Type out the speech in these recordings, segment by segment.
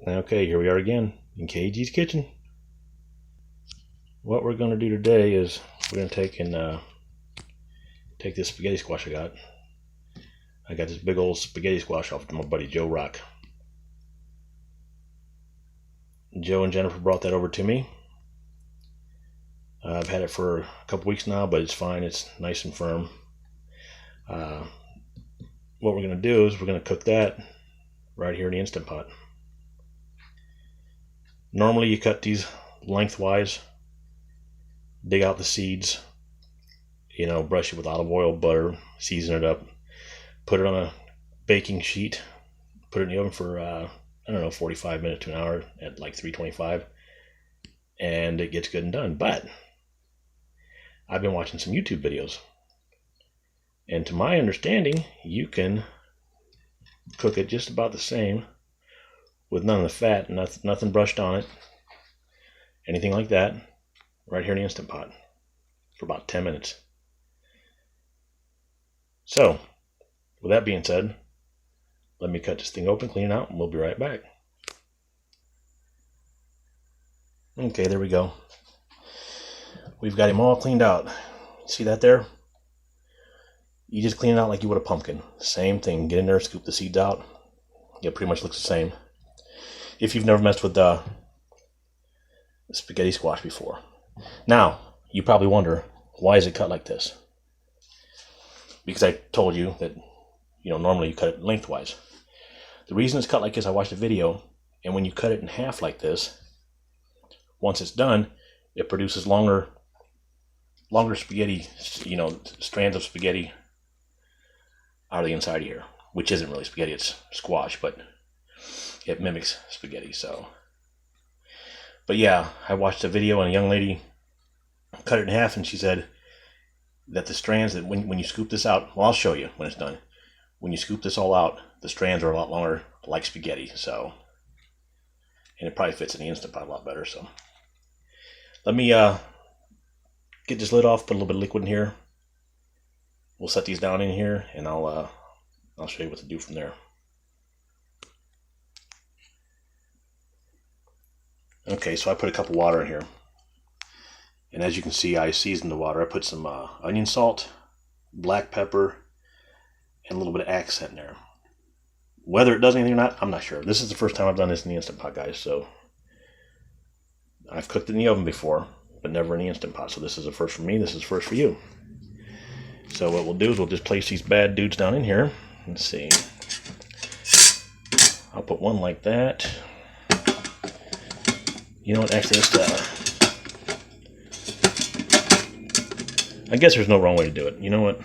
Okay, here we are again in KG's kitchen. What we're going to do today is we're going to take this spaghetti squash I got. I got this big old spaghetti squash off of my buddy Joe Rock. Joe and Jennifer brought that over to me. I've had it for a couple weeks now, but it's fine. It's nice and firm. What we're going to do is we're going to cook that right here in the Instant Pot. Normally you cut these lengthwise, dig out the seeds, brush it with olive oil, butter, season it up, put it on a baking sheet, put it in the oven for 45 minutes to an hour at like 325, and it gets good and done. But I've been watching some YouTube videos, and to my understanding, you can cook it just about the same with none of the fat, nothing brushed on it, anything like that, right here in the Instant Pot for about 10 minutes. So, with that being said, let me cut this thing open, clean it out, and we'll be right back. Okay, there we go. We've got him all cleaned out. See that there? You just clean it out like you would a pumpkin. Same thing. Get in there, scoop the seeds out. It pretty much looks the same. If you've never messed with spaghetti squash before. Now, you probably wonder, why is it cut like this? Because I told you that, normally you cut it lengthwise. The reason it's cut like this, I watched a video, and when you cut it in half like this, once it's done, it produces longer spaghetti, strands of spaghetti out of the inside of here, which isn't really spaghetti, it's squash, but it mimics spaghetti. But yeah, I watched a video and a young lady cut it in half, and she said that the strands, that when you scoop this out, well, I'll show you when it's done. When you scoop this all out, the strands are a lot longer, like spaghetti. And it probably fits in the Instant Pot a lot better. So let me get this lid off, put a little bit of liquid in here. We'll set these down in here, and I'll show you what to do from there. Okay, so I put a cup of water in here, and as you can see, I seasoned the water. I put some onion salt, black pepper, and a little bit of accent in there. Whether it does anything or not, I'm not sure. This is the first time I've done this in the Instant Pot, guys, so I've cooked it in the oven before, but never in the Instant Pot, so this is a first for me, this is first for you. So what we'll do is we'll just place these bad dudes down in here. Let's see. I'll put one like that. You know what, actually, I guess there's no wrong way to do it. You know what?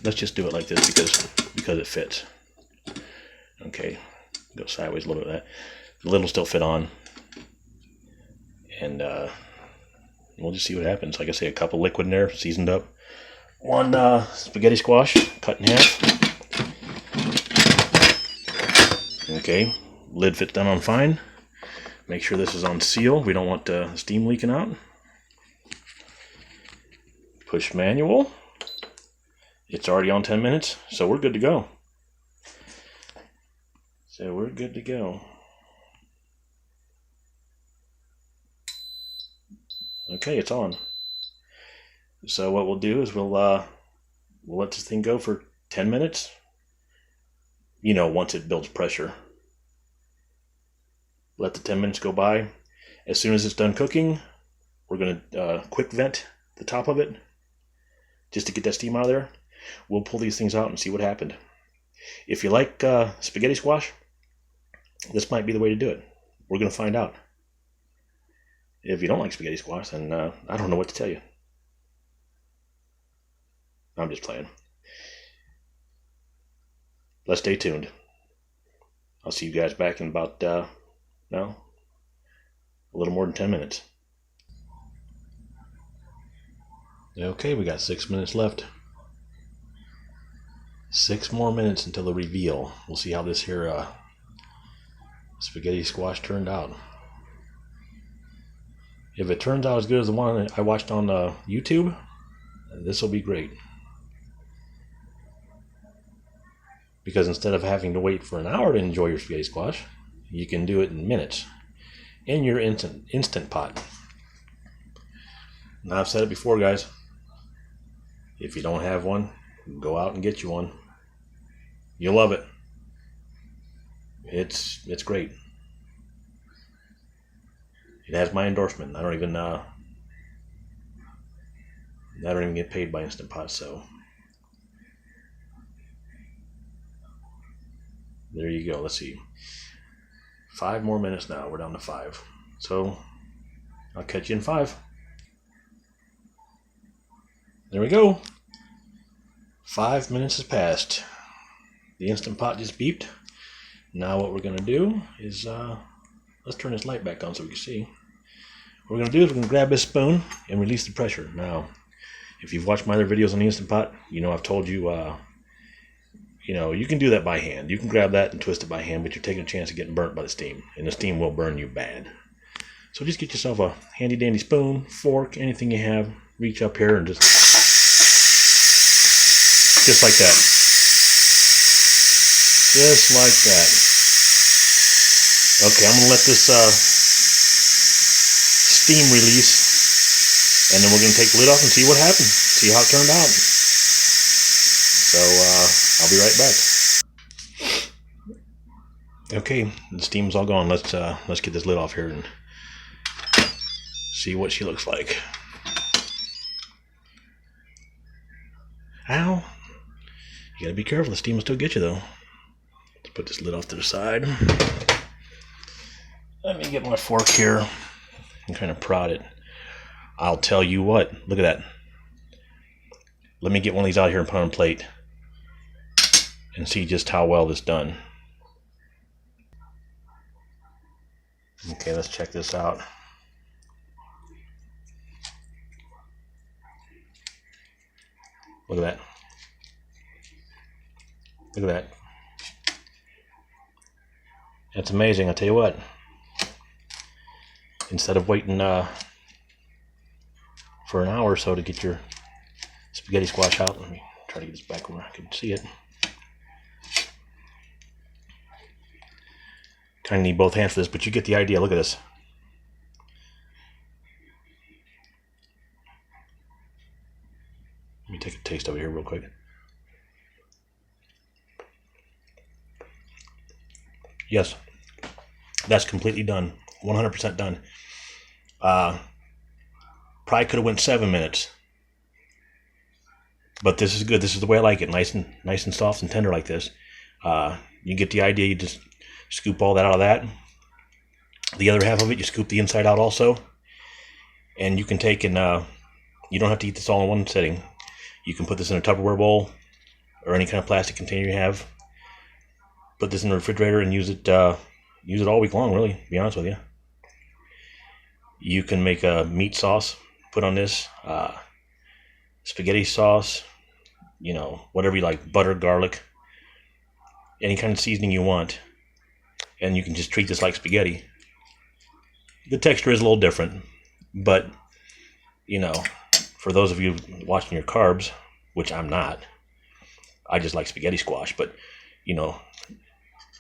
Let's just do it like this because it fits. Okay, go sideways a little bit of that. The lid will still fit on. And we'll just see what happens. Like I say, a cup of liquid in there, seasoned up. One spaghetti squash, cut in half. Okay, lid fits down on fine. Make sure this is on seal. We don't want steam leaking out. Push manual. It's already on 10 minutes, so we're good to go. Okay, it's on. So what we'll do is we'll let this thing go for 10 minutes. Once it builds pressure. Let the 10 minutes go by. As soon as it's done cooking, we're going to quick vent the top of it just to get that steam out of there. We'll pull these things out and see what happened. If you like spaghetti squash, this might be the way to do it. We're going to find out. If you don't like spaghetti squash, then I don't know what to tell you. I'm just playing. Let's stay tuned. I'll see you guys back in about, a little more than 10 minutes. Okay, we got 6 minutes left. 6 more minutes until the reveal. We'll see how this here spaghetti squash turned out. If it turns out as good as the one I watched on YouTube, this will be great. Because instead of having to wait for an hour to enjoy your spaghetti squash, you can do it in minutes in your instant pot. Now, I've said it before, guys. If you don't have one, go out and get you one. You'll love it. It's great. It has my endorsement. I don't even get paid by Instant Pot, so there you go. Let's see. 5 more minutes now. We're down to 5. So I'll catch you in 5. There we go. 5 minutes has passed. The Instant Pot just beeped. Now what we're going to do is, let's turn this light back on so we can see. What we're going to do is we're going to grab this spoon and release the pressure. Now, if you've watched my other videos on the Instant Pot, you know I've told you, you can do that by hand. You can grab that and twist it by hand, but you're taking a chance of getting burnt by the steam. And the steam will burn you bad. So just get yourself a handy dandy spoon, fork, anything you have. Reach up here and just like that. Just like that. Okay, I'm going to let this steam release, and then we're going to take the lid off and see what happened. See how it turned out. So, I'll be right back. Okay, the steam's all gone. Let's get this lid off here and see what she looks like. Ow! You gotta be careful, the steam will still get you though. Let's put this lid off to the side. Let me get my fork here and kind of prod it. I'll tell you what, look at that. Let me get one of these out here and put on a plate and see just how well this done. Okay, let's check this out. Look at that. Look at that. That's amazing, I'll tell you what. Instead of waiting for an hour or so to get your spaghetti squash out, let me try to get this back where I can see it. Kind of need both hands for this, but you get the idea. Look at this. Let me take a taste over here real quick. Yes, that's completely done. 100% done. Probably could have went 7 minutes, but this is good. This is the way I like it. Nice and soft and tender like this. You get the idea. You just scoop all that out of that. The other half of it, you scoop the inside out also, and you can take and you don't have to eat this all in one sitting. You can put this in a Tupperware bowl or any kind of plastic container you have. Put this in the refrigerator and use it all week long, really, to be honest with you. You can make a meat sauce, put on this, spaghetti sauce, whatever you like, butter, garlic, any kind of seasoning you want. And you can just treat this like spaghetti. The texture is a little different, but, for those of you watching your carbs, which I'm not, I just like spaghetti squash, but,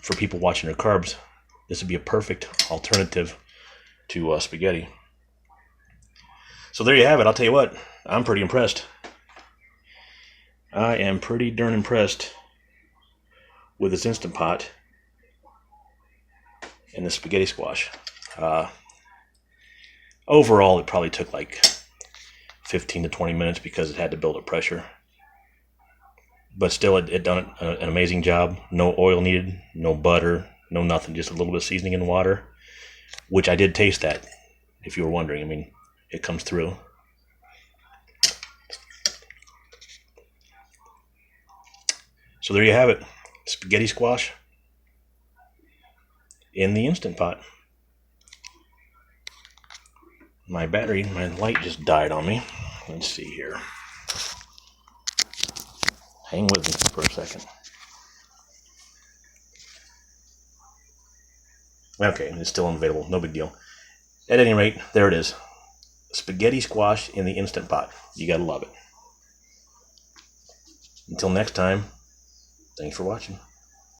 for people watching their carbs, this would be a perfect alternative to spaghetti. So there you have it. I'll tell you what, I'm pretty impressed. I am pretty darn impressed with this Instant Pot and the spaghetti squash. Overall, it probably took like 15 to 20 minutes because it had to build up pressure. But still, it done an amazing job. No oil needed, no butter, no nothing. Just a little bit of seasoning and water, which I did taste that, if you were wondering. I mean, it comes through. So there you have it. Spaghetti squash in the Instant Pot. My light just died on me. Let's see here. Hang with me for a second. Okay, it's still unavailable. No big deal. At any rate, there it is. Spaghetti squash in the Instant Pot. You gotta love it. Until next time, thanks for watching.